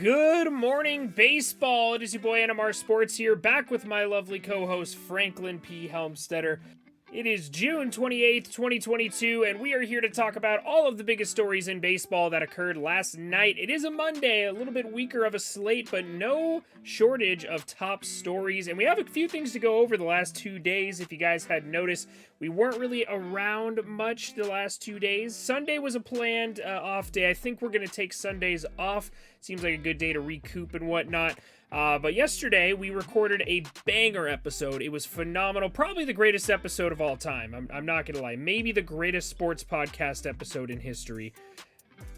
Good morning, baseball. It is your boy NMR Sports here, back with my lovely co-host Franklin P. Helmstetter. It is June 28th, 2022, and we are here to talk about all of the biggest stories in baseball that occurred last night. It is a Monday, a little bit weaker of a slate, but no shortage of top stories, and we have a few things to go over the last 2 days. If you guys had noticed, we weren't really around much the last 2 days. Sunday was a planned off day. I think we're going to take Sundays off. Seems like a good day to recoup and whatnot. But yesterday, we recorded a banger episode. It was phenomenal. Probably the greatest episode of all time. I'm not going to lie. Maybe the greatest sports podcast episode in history.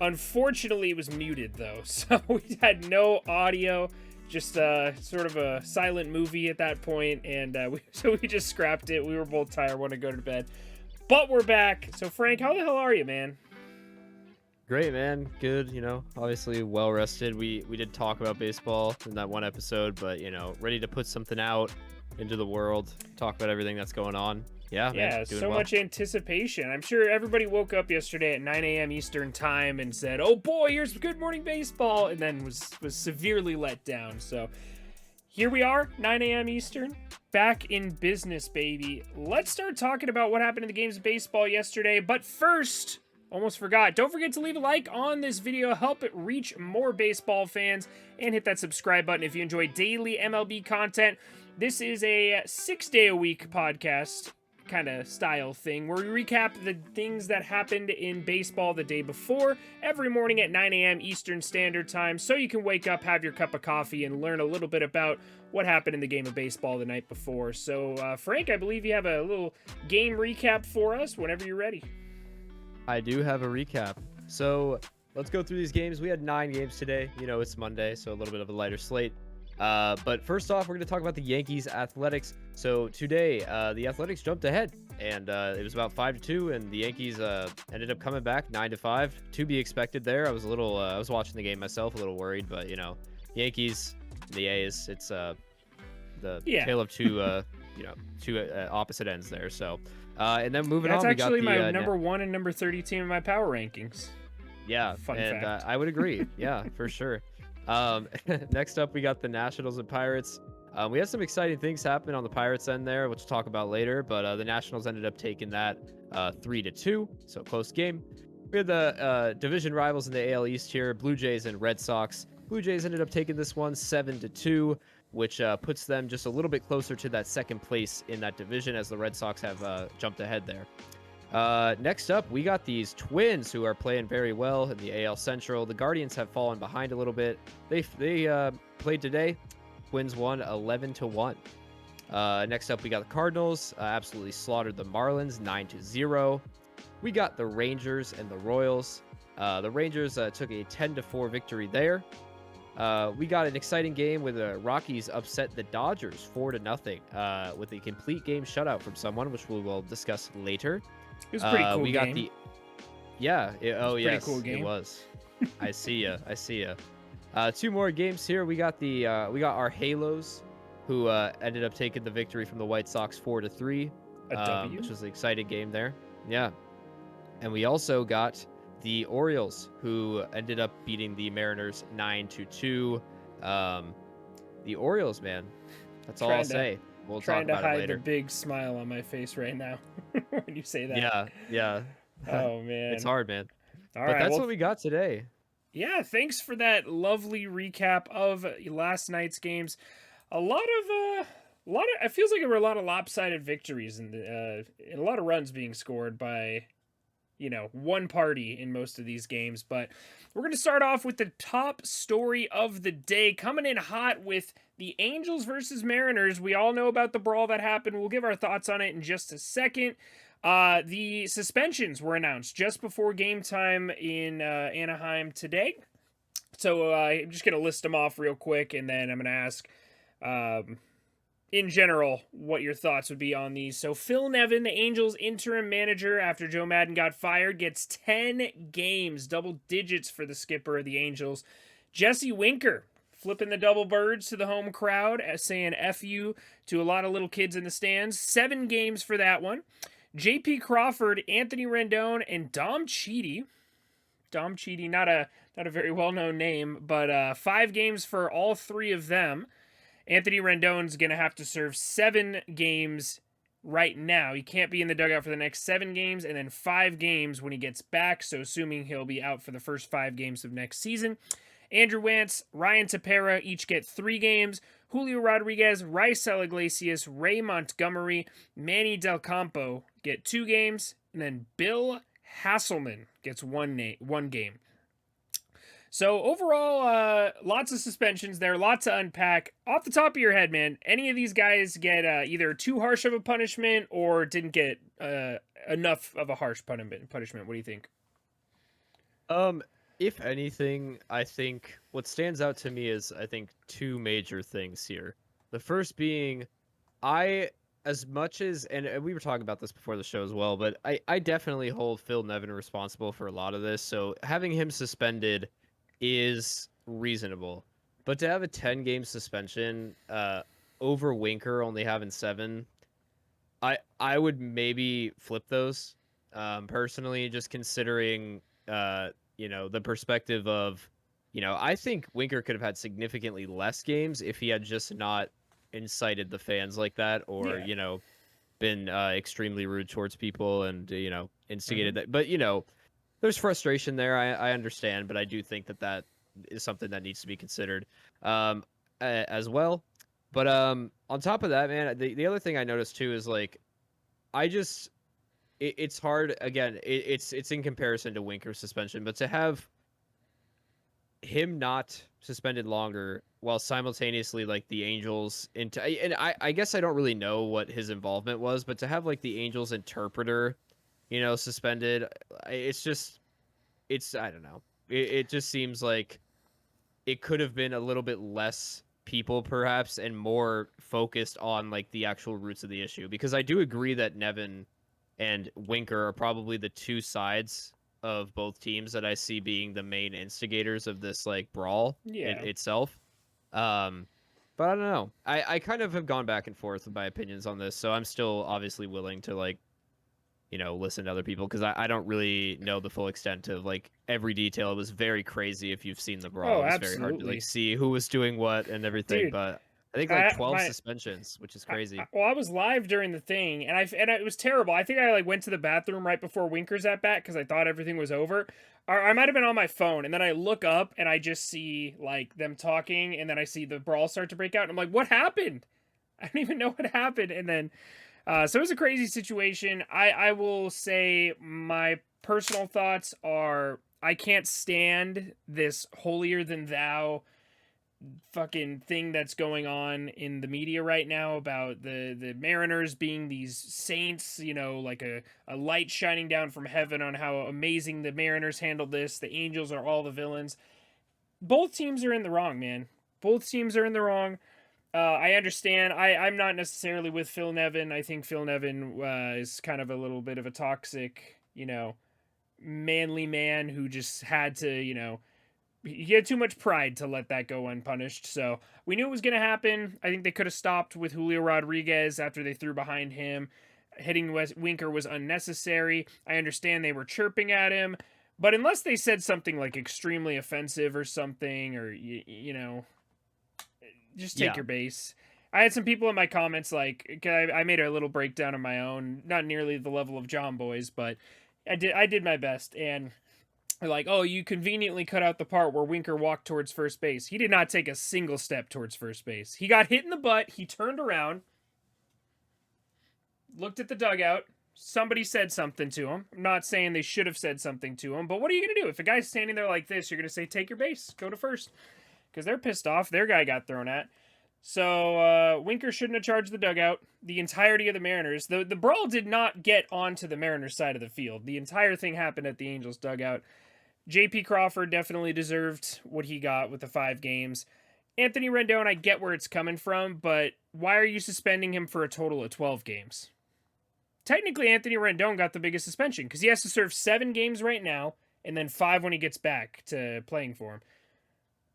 Unfortunately, it was muted, though. So we had no audio. Just sort of a silent movie at that point. And so we just scrapped it. We were both tired, want to go to bed. But we're back. So, Frank, how the hell are you, man? Great, man. Good, obviously well rested. We did talk about baseball in that one episode, but, ready to put something out into the world, talk about everything that's going on. Yeah, man, so much anticipation. I'm sure everybody woke up yesterday at 9 a.m. Eastern time and said, oh boy, here's Good Morning Baseball, and then was severely let down. So here we are, 9 a.m. Eastern, back in business, baby. Let's start talking about what happened in the games of baseball yesterday, but first... Almost forgot. Don't forget to leave a like on this video. Help it reach more baseball fans. And hit that subscribe button if you enjoy daily MLB content. This is a 6-day-a-week podcast kind of style thing where we recap the things that happened in baseball the day before every morning at 9 a.m. Eastern Standard Time, so you can wake up, have your cup of coffee, and learn a little bit about what happened in the game of baseball the night before. So, Frank, I believe you have a little game recap for us whenever you're ready. I do have a recap. So let's go through these games. We had 9 games today. It's Monday, so a little bit of a lighter slate. But first off, we're going to talk about the Yankees Athletics. So today, the Athletics jumped ahead, and it was about 5-2, and the Yankees ended up coming back 9-5. To be expected there. I was watching the game myself, a little worried, but Yankees, the A's, it's the tale of two opposite ends there. So. And then moving That's on, actually we got my number 1 and number 30 team in my power rankings. Yeah, Fun fact. I would agree. Yeah, for sure. Next up, we got the Nationals and Pirates. We had some exciting things happen on the Pirates end there, which we'll talk about later. But the Nationals ended up taking that 3-2, so close game. We had the division rivals in the AL East here, Blue Jays and Red Sox. Blue Jays ended up taking this one 7-2. Which puts them just a little bit closer to that second place in that division as the Red Sox have jumped ahead there. Next up, we got these Twins who are playing very well in the AL Central. The Guardians have fallen behind a little bit. They played today. Twins won 11-1. Next up, we got the Cardinals. Absolutely slaughtered the Marlins 9-0. We got the Rangers and the Royals. The Rangers took a 10-4 victory there. We got an exciting game where the Rockies upset the Dodgers 4-0 with a complete game shutout from someone, which we will discuss later. It was a pretty cool we got game. Yes, cool game. It was. I see ya. 2 more games here. We got our Halos, who ended up taking the victory from the White Sox 4-3, which was an exciting game there. Yeah, and we also got the Orioles, who ended up beating the Mariners 9-2. The Orioles, man. That's all I'll say. We'll talk about it later. Trying to hide the big smile on my face right now when you say that. Yeah. Oh, man. It's hard, man. All but right, that's what we got today. Yeah, thanks for that lovely recap of last night's games. It feels like there were a lot of lopsided victories and a lot of runs being scored by one party in most of these games. But we're going to start off with the top story of the day, coming in hot with the Angels versus Mariners. We all know about the brawl that happened. We'll give our thoughts on it in just a second. The suspensions were announced just before game time in Anaheim today. So I'm just going to list them off real quick, and then I'm going to ask in general what your thoughts would be on these. So Phil Nevin, the Angels interim manager after Joe Maddon got fired, gets 10 games, double digits for the skipper of the Angels. Jesse Winker flipping the double birds to the home crowd, saying F you to a lot of little kids in the stands. 7 games for that one. J.P. Crawford, Anthony Rendon, and Dom Chidi Dom Chidi, not a very well-known name, but 5 games for all 3 of them. Anthony Rendon's going to have to serve 7 games right now. He can't be in the dugout for the next 7 games, and then 5 games when he gets back, so assuming he'll be out for the first 5 games of next season. Andrew Wantz, Ryan Tepera each get 3 games. Julio Rodriguez, Raisel Iglesias, Ray Montgomery, Manny Del Campo get 2 games, and then Bill Hasselman gets 1 game. So overall, lots of suspensions there, lots to unpack. Off the top of your head, man, any of these guys get either too harsh of a punishment or didn't get enough of a harsh punishment? What do you think? If anything, I think what stands out to me is, I think, 2 major things here. The first being, as much as, and we were talking about this before the show as well, but I definitely hold Phil Nevin responsible for a lot of this. So having him suspended is reasonable, but to have a 10-game suspension over Winker only having 7, I would maybe flip those personally, just considering the perspective of, I think Winker could have had significantly less games if he had just not incited the fans like that, or been extremely rude towards people and instigated that. But there's frustration there. I understand, but I do think that is something that needs to be considered as well. But on top of that, man, the other thing I noticed too is it's hard. Again, it's in comparison to Winker's suspension, but to have him not suspended longer while simultaneously the Angels and I guess I don't really know what his involvement was, but to have the Angels interpreter suspended, I don't know. It just seems like it could have been a little bit less people perhaps and more focused on the actual roots of the issue, because I do agree that Nevin and Winker are probably the 2 sides of both teams that I see being the main instigators of this brawl itself. But I don't know. I kind of have gone back and forth with my opinions on this, so I'm still obviously willing to listen to other people, because I don't really know the full extent of every detail. It was very crazy if you've seen the Brawl. Oh, It was absolutely. very hard to see who was doing what and everything. Dude, but I think 12 suspensions, which is crazy. I was live during the thing, and it was terrible. I think I went to the bathroom right before Winker's at bat because I thought everything was over. Or I might have been on my phone, and then I look up and I just see them talking, and then I see the Brawl start to break out, and I'm like, what happened? I don't even know what happened. And then so it was a crazy situation. I will say my personal thoughts are, I can't stand this holier than thou fucking thing that's going on in the media right now about the Mariners being these saints, a light shining down from heaven on how amazing the Mariners handled this. The Angels are all the villains. Both teams are in the wrong, man. Both teams are in the wrong. I understand. I'm not necessarily with Phil Nevin. I think Phil Nevin is kind of a little bit of a toxic, manly man who just had to, he had too much pride to let that go unpunished. So we knew it was going to happen. I think they could have stopped with Julio Rodriguez after they threw behind him. Hitting Winker was unnecessary. I understand they were chirping at him, but unless they said something extremely offensive or something, or, just take your base. I had some people in my comments I made a little breakdown of my own, not nearly the level of John Boy's, but I did my best. And they're oh, you conveniently cut out the part where Winker walked towards first base. He did not take a single step towards first base. He got hit in the butt. He turned around, looked at the dugout. Somebody said something to him. I'm not saying they should have said something to him, but what are you going to do? If a guy's standing there like this, you're going to say, take your base, go to first. Because they're pissed off. Their guy got thrown at. So Winker shouldn't have charged the dugout. The entirety of the Mariners. The Brawl did not get onto the Mariners side of the field. The entire thing happened at the Angels dugout. J.P. Crawford definitely deserved what he got with the 5 games. Anthony Rendon, I get where it's coming from, but why are you suspending him for a total of 12 games? Technically, Anthony Rendon got the biggest suspension because he has to serve 7 games right now and then 5 when he gets back to playing for him.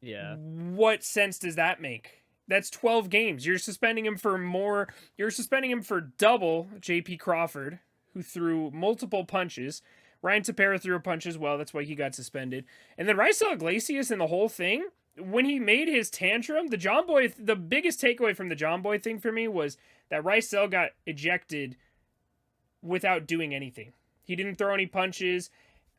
Yeah. What sense does that make? That's 12 games. You're suspending him for more. You're suspending him for double J.P. Crawford, who threw multiple punches. Ryan Tepera threw a punch as well. That's why he got suspended. And then Raisel Iglesias and the whole thing, when he made his tantrum, the biggest takeaway from the John Boy thing for me was that Raisel got ejected without doing anything. He didn't throw any punches.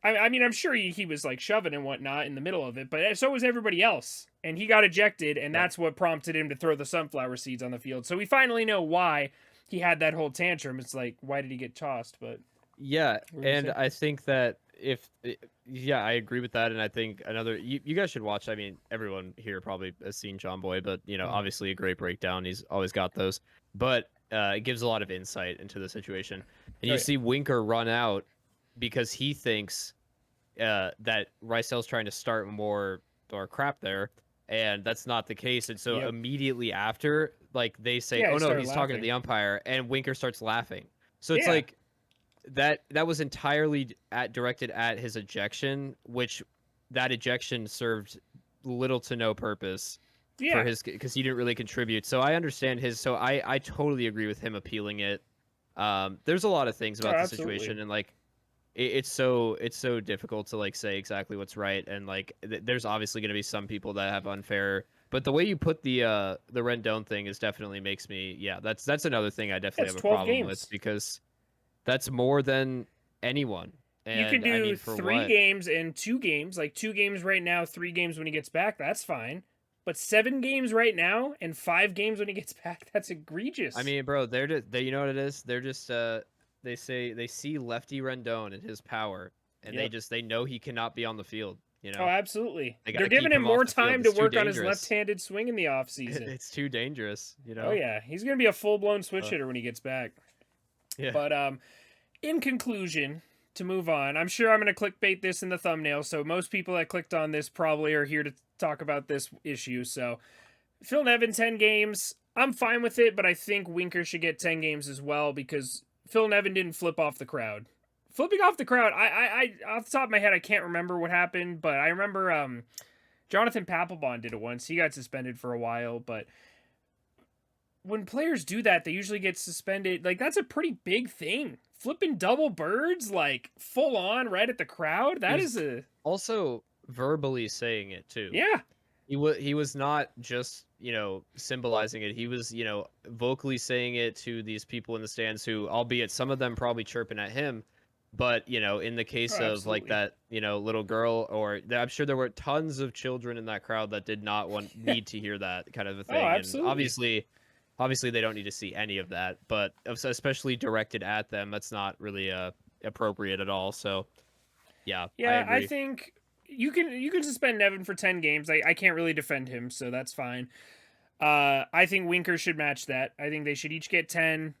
I mean, I'm sure he was like shoving and whatnot in the middle of it, but so was everybody else. And he got ejected, and that's what prompted him to throw the sunflower seeds on the field. So we finally know why he had that whole tantrum. It's like, why did he get tossed? But yeah, and I think that I agree with that, and I think you guys should watch. I mean, everyone here probably has seen John Boy, but obviously a great breakdown. He's always got those, but it gives a lot of insight into the situation. And you see Winker run out because he thinks that Raisel's trying to start more crap there, and that's not the case. And so immediately after, like, they say, "Oh no, he's talking to the umpire," and Winker starts laughing. So it's like that was entirely directed at his ejection, which that ejection served little to no purpose for his, because he didn't really contribute. So I understand his. So I totally agree with him appealing it. There's a lot of things about the situation, and like it's so difficult to like say exactly what's right, and like there's obviously going to be some people that have unfair. But the way you put the Rendon thing is definitely makes me that's another thing I definitely have a problem with, because that's more than anyone. And, you can do I mean, 3 games and 2 games, like 2 games right now, 3 games when he gets back. That's fine. But 7 games right now and 5 games when he gets back, that's egregious. I mean, bro, they you know what it is? They're just they see Lefty Rendon and his power, and they know he cannot be on the field. You know? Oh, absolutely. They're giving him more time to work on his left-handed swing in the offseason. It's too dangerous, you know? Oh, yeah. He's going to be a full-blown switch hitter when he gets back. Yeah. But in conclusion, to move on, I'm sure I'm going to clickbait this in the thumbnail, so most people that clicked on this probably are here to talk about this issue. So Phil Nevin, 10 games. I'm fine with it, but I think Winker should get 10 games as well, because Phil Nevin didn't flip off the crowd. Flipping off the crowd, I off the top of my head, I can't remember what happened, but I remember Jonathan Papelbon did it once. He got suspended for a while, but when players do that, they usually get suspended. Like, that's a pretty big thing. Flipping double birds, like, full on right at the crowd, that is also verbally saying it, too. Yeah. He was not just, symbolizing it. He was, vocally saying it to these people in the stands who, albeit some of them probably chirping at him, but, in the case of like that, little girl, or I'm sure there were tons of children in that crowd that did not need to hear that kind of a thing. Oh, absolutely. And obviously they don't need to see any of that, but especially directed at them, that's not really appropriate at all. So yeah, I think you can suspend Nevin for 10 games. I can't really defend him, so that's fine. I think Winker should match that. I think they should each get 10.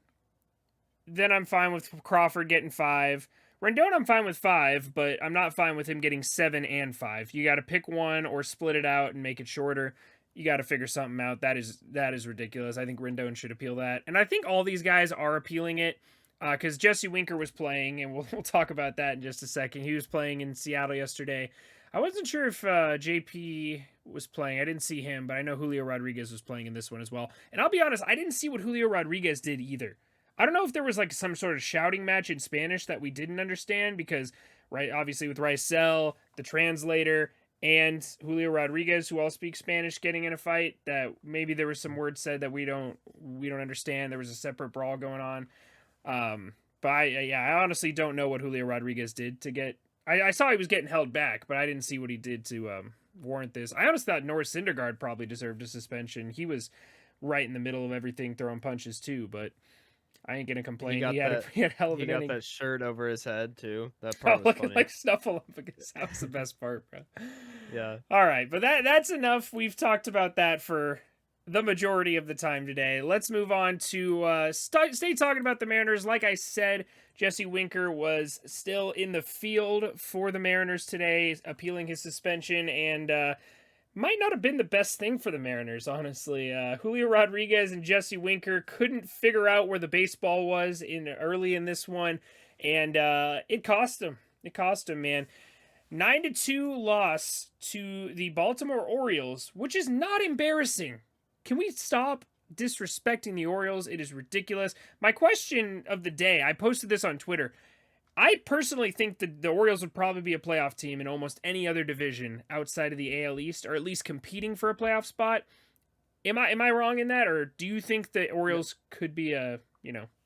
Then I'm fine with Crawford getting 5. Rendon, I'm fine with 5, but I'm not fine with him getting 7 and 5. You got to pick one or split it out and make it shorter. You got to figure something out. That is ridiculous. I think Rendon should appeal that. And I think all these guys are appealing it, because Jesse Winker was playing, and we'll talk about that in just a second. He was playing in Seattle yesterday. I wasn't sure if JP was playing. I didn't see him, but I know Julio Rodriguez was playing in this one as well. And I'll be honest, I didn't see what Julio Rodriguez did either. I don't know if there was like some sort of shouting match in Spanish that we didn't understand, because, right, obviously with Raisel, the translator, and Julio Rodriguez, who all speak Spanish, getting in a fight, that maybe there was some words said that we don't understand. There was a separate brawl going on. But I honestly don't know what Julio Rodriguez did to get. I saw he was getting held back, but I didn't see what he did to warrant this. I honestly thought Norris Syndergaard probably deserved a suspension. He was right in the middle of everything, throwing punches too, but I ain't gonna complain. He had a hell of an inning. He got that shirt over his head too. That part was funny. Like Snuffleupagus. That was the best part, bro. Yeah. All right, but that's enough. We've talked about that for the majority of the time today. Let's move on to stay talking about the Mariners. Like I said, Jesse Winker was still in the field for the Mariners today, appealing his suspension, and might not have been the best thing for the Mariners, honestly. Julio Rodriguez and Jesse Winker couldn't figure out where the baseball was early in this one, and it cost him. It cost him, man. 9-2 loss to the Baltimore Orioles, which is not embarrassing. Can we stop disrespecting the Orioles? It is ridiculous. My question of the day, I posted this on Twitter. I personally think that the Orioles would probably be a playoff team in almost any other division outside of the AL East, or at least competing for a playoff spot. Am I wrong in that, or do you think the Yeah, Orioles could be a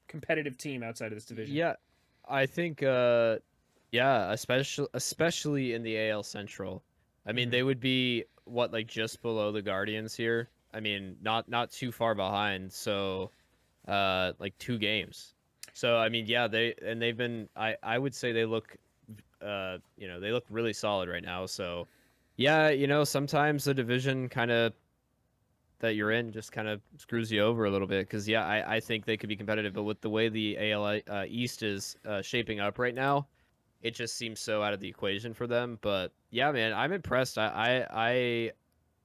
competitive team outside of this division? yeah, I think yeah, especially in the AL Central. I mean, Hmm. they would be what, like just below the Guardians here. I mean, not too far behind. So like 2 games. So I mean, yeah, they've been, I would say they look they look really solid right now. So yeah, sometimes the division kind of that you're in just kind of screws you over a little bit because yeah, I think they could be competitive, but with the way the AL East is shaping up right now, it just seems so out of the equation for them. But yeah, man, I'm impressed. I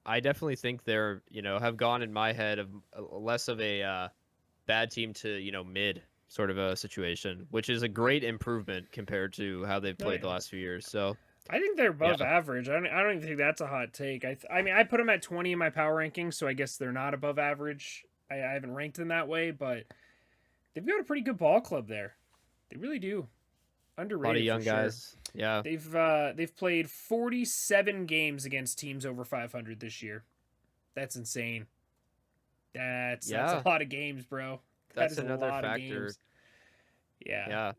definitely think they're have gone in my head of less of a bad team to mid sort of a situation, which is a great improvement compared to how they've Oh played the yeah. last few years. So I think they're above yeah, average. I don't even think that's a hot take. I mean, I put them at 20 in my power rankings, so I guess they're not above average. I haven't ranked them that way, but they've got a pretty good ball club there. They really do. a lot of Underrated for young sure. guys. Yeah, They've played 47 games against teams over 500 this year. That's insane. That's a yeah, lot of games, bro. That that's is a another lot of factor. games. Yeah. Yeah,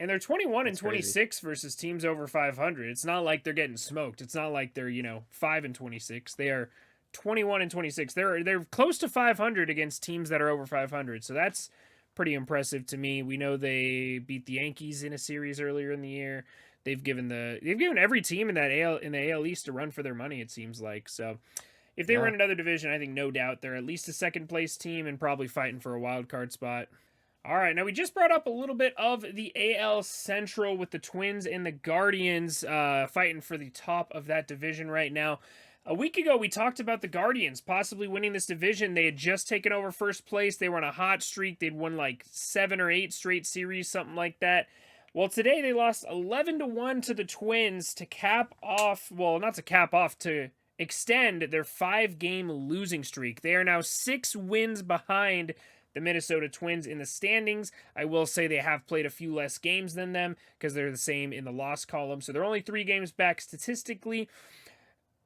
And they're 21 and that's crazy. 26 versus teams over 500. It's not like they're getting smoked. It's not like they're, 5 and 26. They are 21 and 26. They're close to 500 against teams that are over 500. So that's pretty impressive to me. We know they beat the Yankees in a series earlier in the year. They've given every team in the AL East a run for their money, it seems like. So if they were Yeah. in another division, I think no doubt they're at least a second place team and probably fighting for a wild card spot. All right, now we just brought up a little bit of the AL Central with the Twins and the Guardians fighting for the top of that division right now. A week ago, we talked about the Guardians possibly winning this division. They had just taken over first place. They were on a hot streak. They'd won like 7 or 8 straight series, something like that. Well, today they lost 11-1 to the Twins to cap off, well, not to cap off, to extend their 5-game losing streak. They are now 6 wins behind the Minnesota Twins in the standings. I will say they have played a few less games than them because they're the same in the loss column. So they're only 3 games back statistically.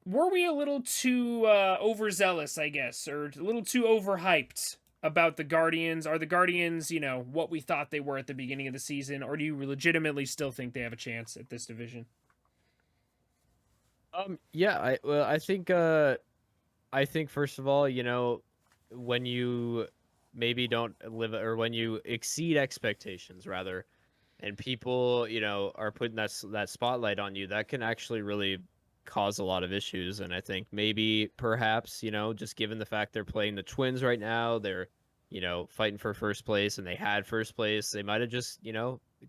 Were we a little too overzealous, I guess, or a little too overhyped about the Guardians? Are the Guardians, what we thought they were at the beginning of the season, or do you legitimately still think they have a chance at this division? Yeah, I think first of all, when you maybe don't live or when you exceed expectations rather, and people, are putting that spotlight on you, that can actually really cause a lot of issues. And I think maybe perhaps, just given the fact they're playing the Twins right now, they're, fighting for first place and they had first place, they might have just,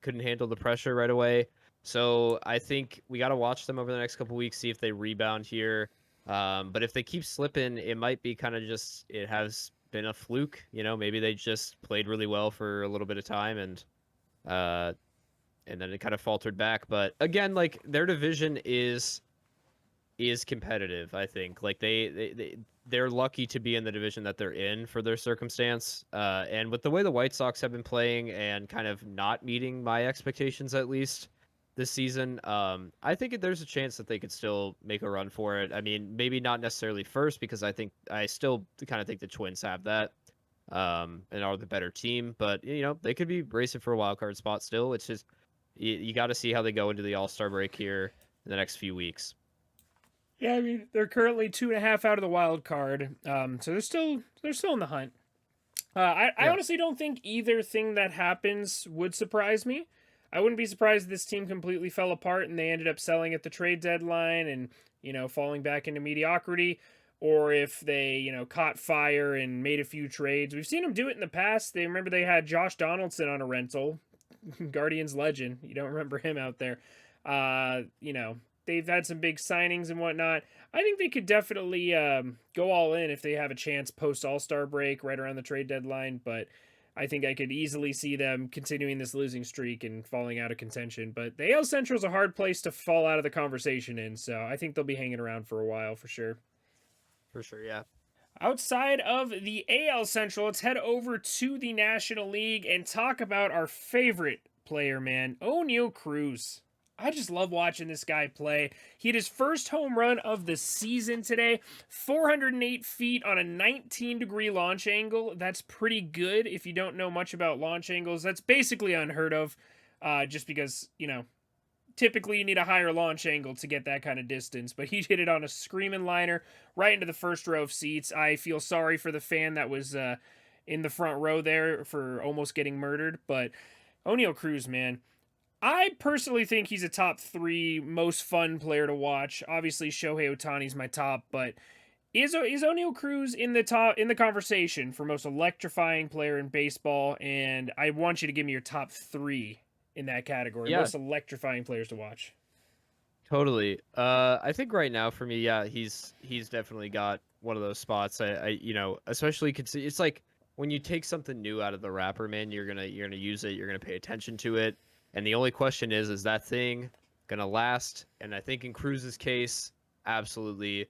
couldn't handle the pressure right away. So I think we got to watch them over the next couple weeks, see if they rebound here. But if they keep slipping, it might be kind of just, it has been a fluke. Maybe they just played really well for a little bit of time uh, and then it kind of faltered back. But again, like their division is competitive. I think like they're lucky to be in the division that they're in for their circumstance. And with the way the White Sox have been playing and kind of not meeting my expectations at least this season, I think there's a chance that they could still make a run for it. I mean, maybe not necessarily first because I still kind of think the Twins have that and are the better team, but they could be racing for a wild card spot still. It's just you got to see how they go into the All-Star break here in the next few weeks. Yeah, I mean they're currently 2.5 out of the wild card, so they're still in the hunt. I Yeah. honestly don't think either thing that happens would surprise me. I wouldn't be surprised if this team completely fell apart and they ended up selling at the trade deadline and, falling back into mediocrity, or if they, caught fire and made a few trades. We've seen them do it in the past. They had Josh Donaldson on a rental, Guardians legend. You don't remember him out there. They've had some big signings and whatnot. I think they could definitely go all in if they have a chance post All Star break right around the trade deadline. But I think I could easily see them continuing this losing streak and falling out of contention. But the AL Central is a hard place to fall out of the conversation in, so I think they'll be hanging around for a while for sure. For sure, yeah. Outside of the AL Central, let's head over to the National League and talk about our favorite player, man. Oneil Cruz. I just love watching this guy play. He had his first home run of the season today. 408 feet on a 19-degree launch angle. That's pretty good if you don't know much about launch angles. That's basically unheard of, just because, typically you need a higher launch angle to get that kind of distance. But he hit it on a screaming liner right into the first row of seats. I feel sorry for the fan that was in the front row there for almost getting murdered. But Oneil Cruz, man. I personally think he's a top 3 most fun player to watch. Obviously, Shohei Ohtani's my top, but is Oneil Cruz in the conversation for most electrifying player in baseball? And I want you to give me your top 3 in that category. Yeah, Most electrifying players to watch. totally. I think right now for me, yeah, he's definitely got one of those spots. Especially it's like when you take something new out of the wrapper, man, you're gonna use it. You're gonna pay attention to it. And the only question is that thing gonna last? And I think in Cruz's case, absolutely.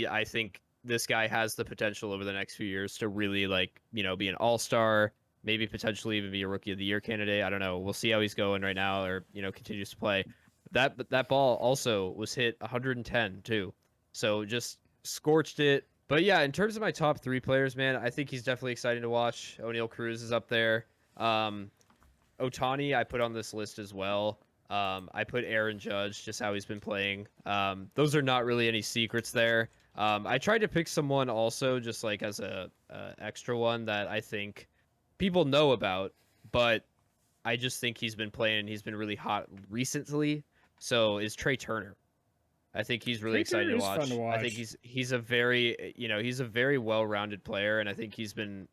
I think this guy has the potential over the next few years to really be an all-star, maybe potentially even be a rookie of the year candidate. I don't know. We'll see how he's going right now, or continues to play. That ball also was hit 110 too, so just scorched it. But yeah, in terms of my top 3 players, man, I think he's definitely exciting to watch. Oneil Cruz is up there. Ohtani, I put on this list as well. I put Aaron Judge, just how he's been playing. Those are not really any secrets there. I tried to pick someone also just like as a extra one that I think people know about, but I just think he's been playing. He's been really hot recently. So is Trey Turner. I think he's really exciting to watch. Fun to watch. I think he's a very he's a very well-rounded player, and I think he's been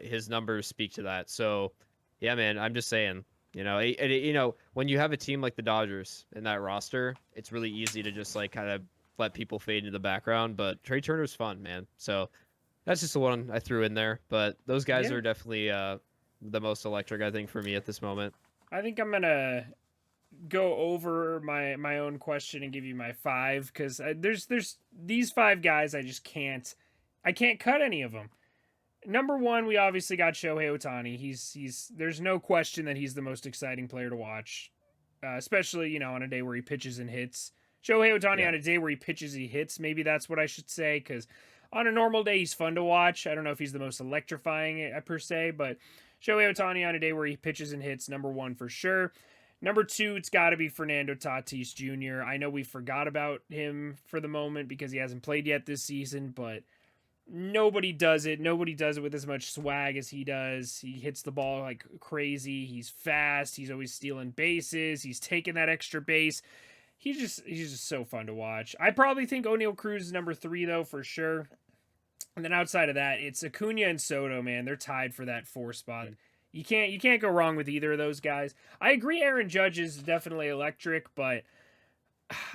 his numbers speak to that. So yeah, man, I'm just saying, when you have a team like the Dodgers in that roster, it's really easy to just kind of let people fade into the background. But Trey Turner's fun, man. So that's just the one I threw in there. But those guys are definitely the most electric, I think, for me at this moment. I think I'm gonna go over my own question and give you my 5 because there's these 5 guys I can't cut any of them. Number 1, we obviously got Shohei Ohtani. He's there's no question that he's the most exciting player to watch, especially on a day where he pitches and hits. Shohei Ohtani on a day where he pitches, he hits. Maybe that's what I should say, because on a normal day he's fun to watch. I don't know if he's the most electrifying per se, but Shohei Ohtani on a day where he pitches and hits, number 1 for sure. Number 2, it's got to be Fernando Tatis Jr. I know we forgot about him for the moment because he hasn't played yet this season, but nobody does it. Nobody does it with as much swag as he does. He hits the ball like crazy. He's fast. He's always stealing bases. He's taking that extra base. He's just so fun to watch. I probably think Oneil Cruz is number 3 though, for sure. And then outside of that, it's Acuna and Soto, man. They're tied for that 4 spot. You can't go wrong with either of those guys. I agree Aaron Judge is definitely electric, but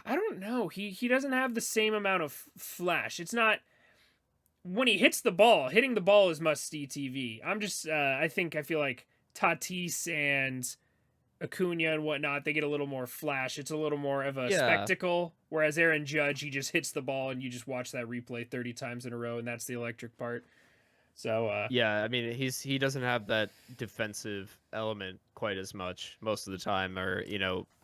I don't know. He doesn't have the same amount of flash. It's not when he hits the ball. Hitting the ball is must-see TV. I feel like Tatis and Acuna and whatnot, they get a little more flash. It's a little more of a spectacle. Whereas Aaron Judge, he just hits the ball and you just watch that replay 30 times in a row, and that's the electric part. So yeah, I mean he doesn't have that defensive element quite as much most of the time, or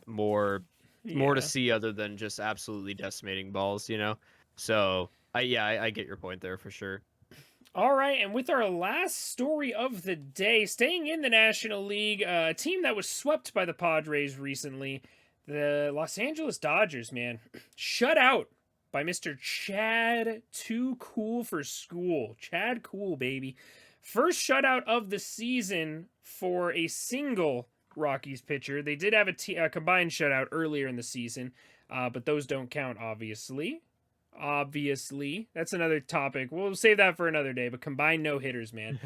more to see other than just absolutely decimating balls. So I get your point there for sure. All right, and with our last story of the day, staying in the National League, a team that was swept by the Padres recently, the Los Angeles Dodgers, man, shut out by Mr. Chad Too Cool for School. Chad Cool, baby. First shutout of the season for a single Rockies pitcher. They did have a combined shutout earlier in the season, but those don't count, obviously. That's another topic. We'll save that for another day, but combined no-hitters, man.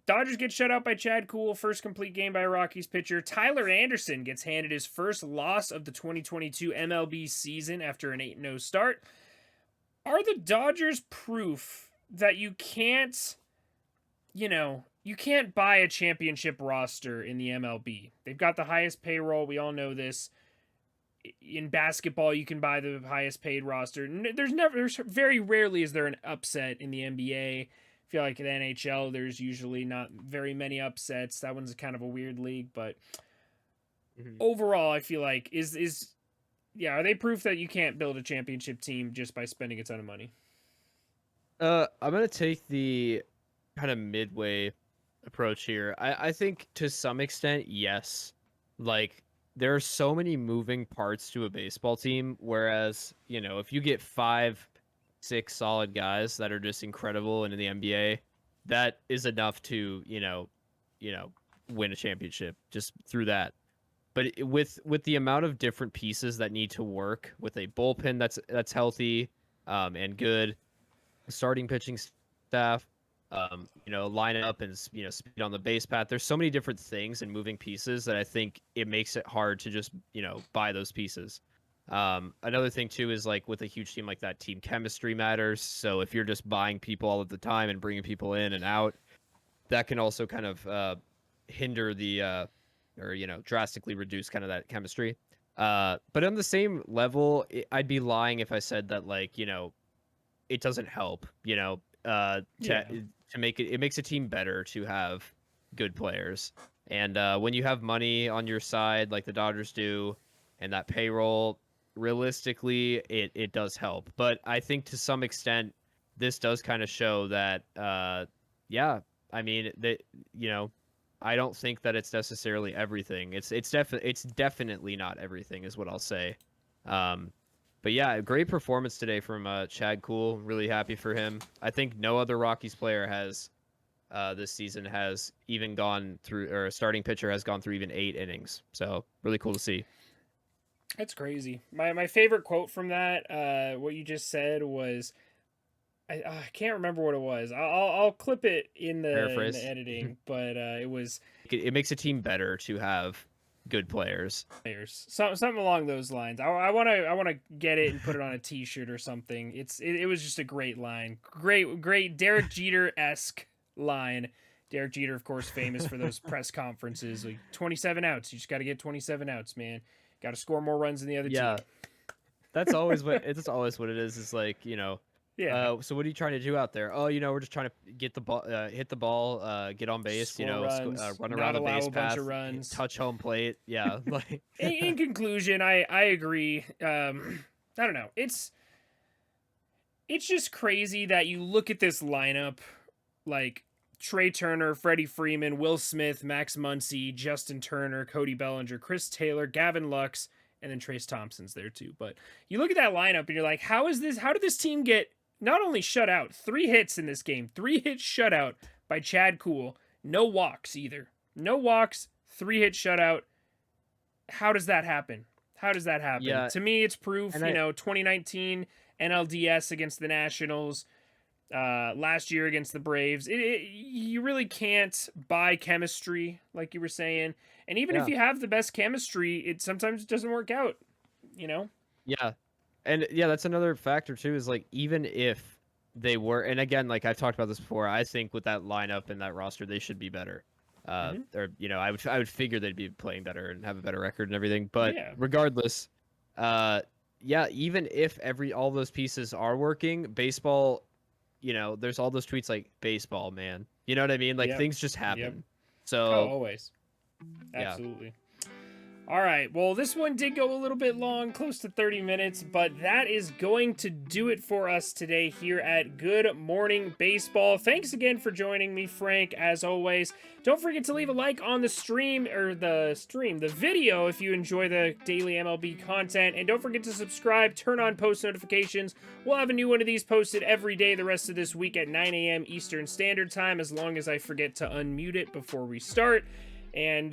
Dodgers get shut out by Chad Cool. First complete game by a Rockies pitcher. Tyler Anderson gets handed his first loss of the 2022 MLB season after an 8-0 start. Are the Dodgers proof that you can't buy a championship roster in the MLB? They've got the highest payroll. We all know this. In basketball, you can buy the highest paid roster. There's very rarely is there an upset in the NBA. feel like in the NHL, there's usually not very many upsets. That one's kind of a weird league, but overall, I feel like are they proof that you can't build a championship team just by spending a ton of money? I'm gonna take the kind of midway approach here. I think to some extent, yes. Like there are so many moving parts to a baseball team, whereas, if you get 5, 6 solid guys that are just incredible in the NBA, that is enough to, win a championship just through that. But with the amount of different pieces that need to work with a bullpen that's healthy and good, starting pitching staff, lineup and speed on the base path. There's so many different things and moving pieces that I think it makes it hard to just buy those pieces. Another thing too is like with a huge team like that, team chemistry matters. So if you're just buying people all of the time and bringing people in and out, that can also kind of hinder the or drastically reduce kind of that chemistry. But on the same level, I'd be lying if I said that it doesn't help. To make it makes a team better to have good players. And when you have money on your side like the Dodgers do, and that payroll, realistically, it does help. But I think to some extent, this does kind of show that, I mean, that I don't think that it's necessarily everything. It's definitely not everything, is what I'll say. But yeah, great performance today from Chad Kuhl. Really happy for him. I think no other Rockies player has this season has even gone through, or a starting pitcher has gone through even 8 innings. So really cool to see. That's crazy. My favorite quote from that, what you just said was, I can't remember what it was. I'll clip it in the editing, but it was. It makes a team better to have good players. Something along those lines. I want to get it and put it on a T-shirt or something. It was just a great line. Great Derek Jeter-esque line. Derek Jeter, of course, famous for those press conferences. Like 27 outs. You just got to get 27 outs, man. Got to score more runs than the other team. That's always what it's always what it is. It's like, Yeah. So what are you trying to do out there? Oh, we're just trying to get the ball, hit the ball, get on base, Score runs, run around the base path, runs. touch home plate. Yeah. Like in conclusion, I agree. I don't know. It's just crazy that you look at this lineup, like Trey Turner, Freddie Freeman, Will Smith, Max Muncy, Justin Turner, Cody Bellinger, Chris Taylor, Gavin Lux, and then Trace Thompson's there too. But you look at that lineup and you're like, how did this team get not only shut out, 3 hits in this game, 3 hits shutout by Chad Kuhl, no walks either. No walks, 3 hit shutout. How does that happen? Yeah. To me, it's proof, 2019 NLDS against the Nationals, last year against the Braves. You really can't buy chemistry, like you were saying. And even if you have the best chemistry, it sometimes doesn't work out, Yeah. And yeah, that's another factor too, is like, even if they were, and again, like I've talked about this before, I think with that lineup and that roster, they should be better. Or, I would figure they'd be playing better and have a better record and everything. But regardless, even if all those pieces are working, baseball, there's all those tweets like, baseball, man. You know what I mean? Like things just happen. Yep. So always. Absolutely. All right, well, this one did go a little bit long, close to 30 minutes, but that is going to do it for us today here at Good Morning Baseball. Thanks again for joining me, Frank, as always. Don't forget to leave a like on the the video, if you enjoy the daily MLB content, and don't forget to subscribe, turn on post notifications. We'll have a new one of these posted every day the rest of this week at 9 a.m. Eastern Standard Time, as long as I forget to unmute it before we start. And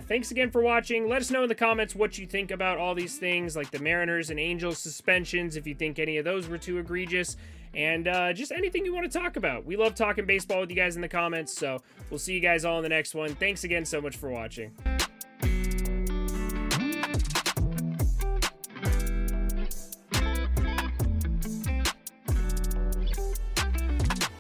thanks again for watching. Let us know in the comments what you think about all these things, like the Mariners and Angels suspensions, if you think any of those were too egregious, and just anything you want to talk about. We love talking baseball with you guys in the comments, so we'll see you guys all in the next one. Thanks again so much for watching.